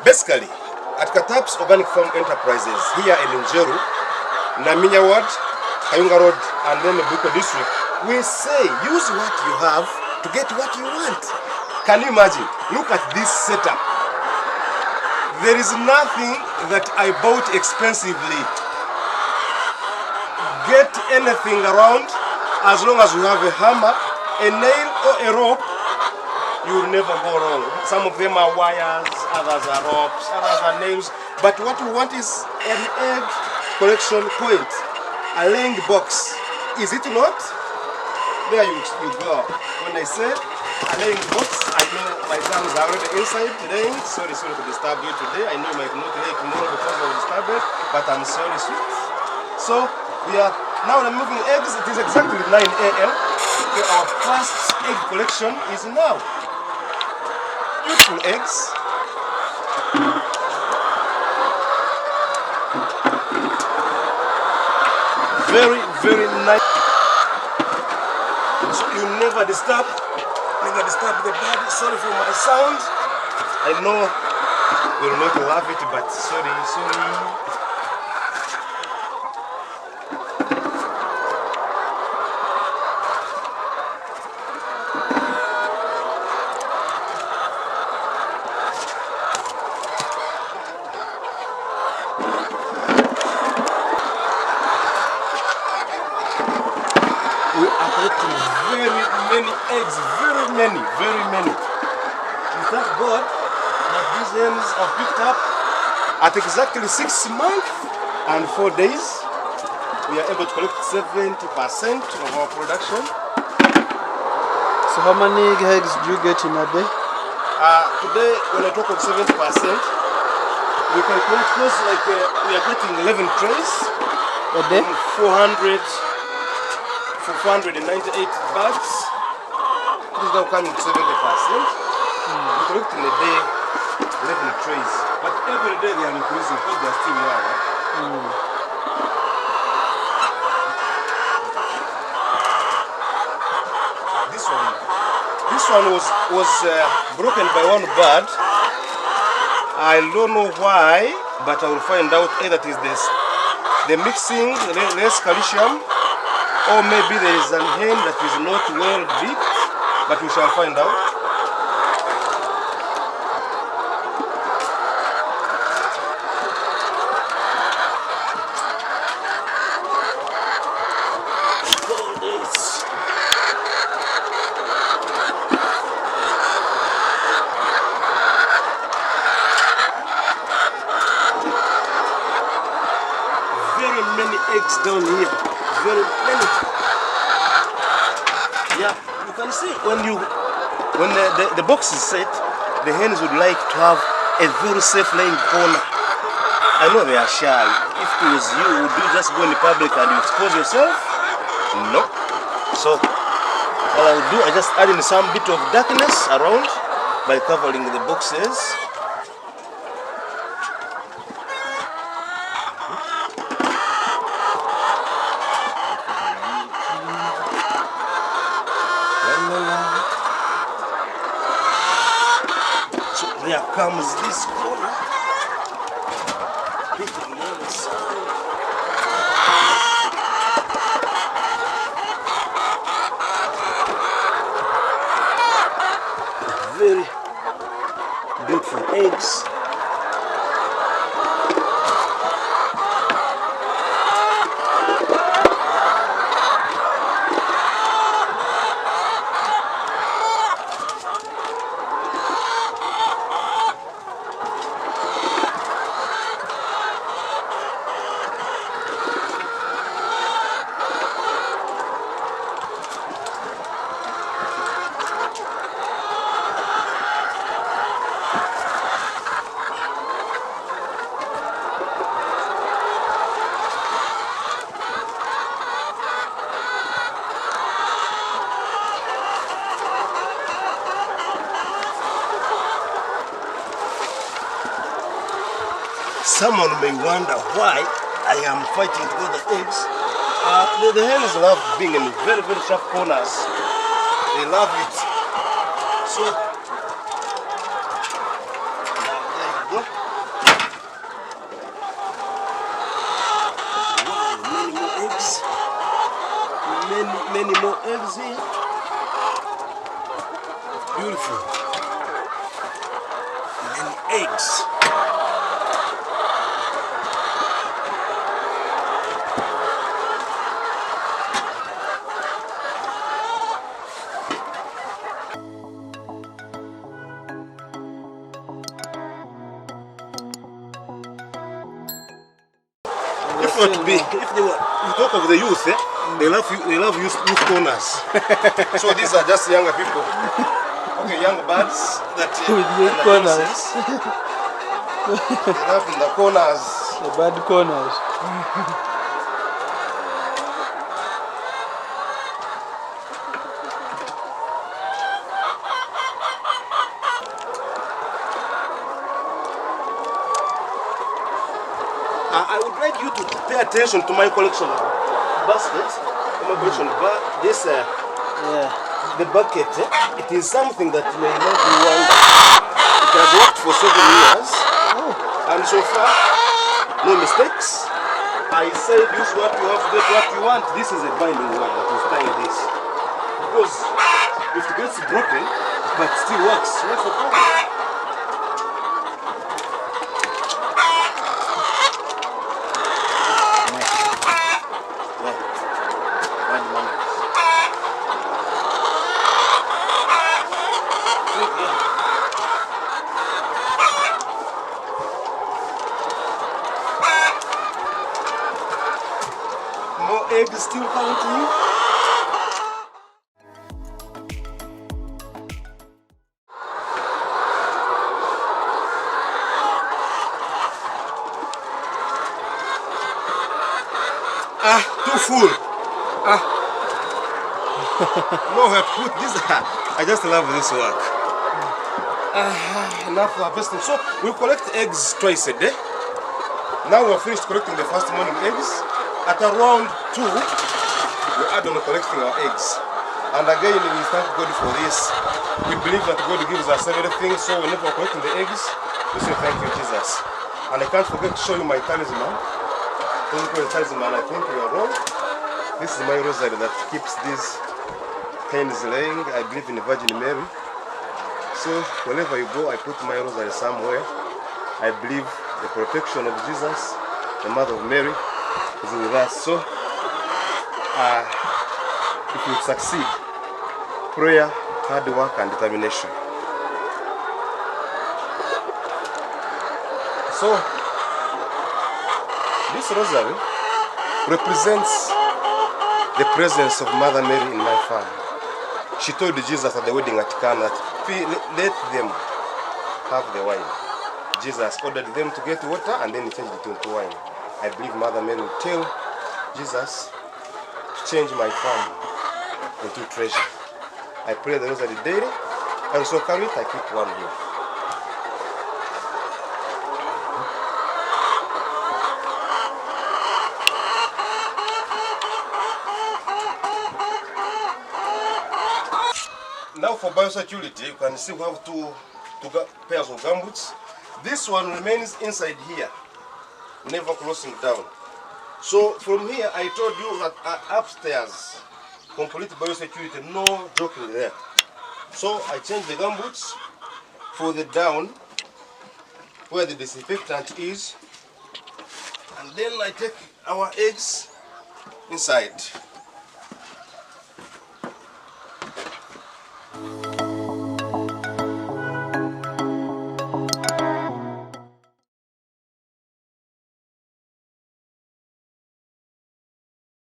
Basically, at Kataps Organic Farm Enterprises here in Njeru, Naminya Ward, Kayunga Road, and then the Buko District, we say use what you have to get what you want. Can you imagine? Look at this setup. There is nothing that I bought expensively. Get anything around, as long as you have a hammer, a nail, or a rope, you will never go wrong. Some of them are wires, others are ropes, others are nails. But what we want is an egg collection point, a laying box. Is it not? There you go. When I say a laying box, I know my sons are already inside today. Sorry to disturb you today. I know you might not lay tomorrow because of disturbance, but I'm sorry, sweet. So we are now removing eggs. It is exactly 9 a.m. Okay, our first egg collection is now. Beautiful eggs. Very, very nice. So you never disturb the bird. Sorry for my sound. I know you will not love it, but sorry. We are collecting very many eggs, very many. We thank God that these hens are picked up at exactly 6 months and 4 days. We are able to collect 70% of our production. So how many eggs do you get in a day? Today, when I talk of 70%, we calculate close like we are getting 11 trays A day? 498 bags. This is now coming to 70%. We collect in a day 11 trays. But every day they are increasing because they are still young. This one was broken by one bird. I don't know why, but I will find out either it is this, the mixing, less calcium, or maybe there is a hen that is not well deep, but we shall find out. Very many eggs down here. Very many. Yeah, you can see when the box is set, the hens would like to have a very safe laying corner. I know they are shy. If it was you, would you just go in the public and you expose yourself? No. So what I would do, I just add in some bit of darkness around by covering the boxes. So there comes this corner. Look on the other side. Very beautiful eggs. Someone may wonder why I am fighting to get the eggs. The hens love being in very, very sharp corners. They love it. So many more eggs here. Beautiful. Many eggs. If you talk of the youth, they love youth corners. So these are just younger people. Okay, young birds that With youth corners. They love in the corners. The bad corners. I would like you to pay attention to my collection of baskets. My collection of the bucket. It is something that may make you wonder. It has worked for 7 years, and so far, no mistakes. I said, use what you have, get what you want. This is a binding wire that is tying this. Because if it gets broken, but still works, what's the problem? More eggs still coming to you. Too full. Nowhere to put this. I just love this work. Enough harvesting. So we collect eggs twice a day. Now we're finished collecting the first morning eggs. At around 2, we add on collecting our eggs. And again, we thank God for this. We believe that God gives us everything, so whenever we're collecting the eggs, we say thank you, Jesus. And I can't forget to show you my talisman. Don't call it talisman, I think you are wrong. This is my rosary that keeps these hens laying. I believe in the Virgin Mary. So whenever you go, I put my rosary somewhere. I believe the protection of Jesus, the Mother of Mary, is with us. So if you succeed, prayer, hard work and determination. So this rosary represents the presence of Mother Mary in my family. She told Jesus at the wedding at Cana that let them have the wine. Jesus ordered them to get water and then he changed it into wine. I believe Mother Mary will tell Jesus to change my farm into treasure. I pray the rosary daily. I also carry it, I keep one here. Now for biosecurity, you can see we have two pairs of gumboots. This one remains inside here, never crossing down. So from here, I told you that upstairs, complete biosecurity, no joking there. So I changed the gumboots for the down, where the disinfectant is, and then I take our eggs inside.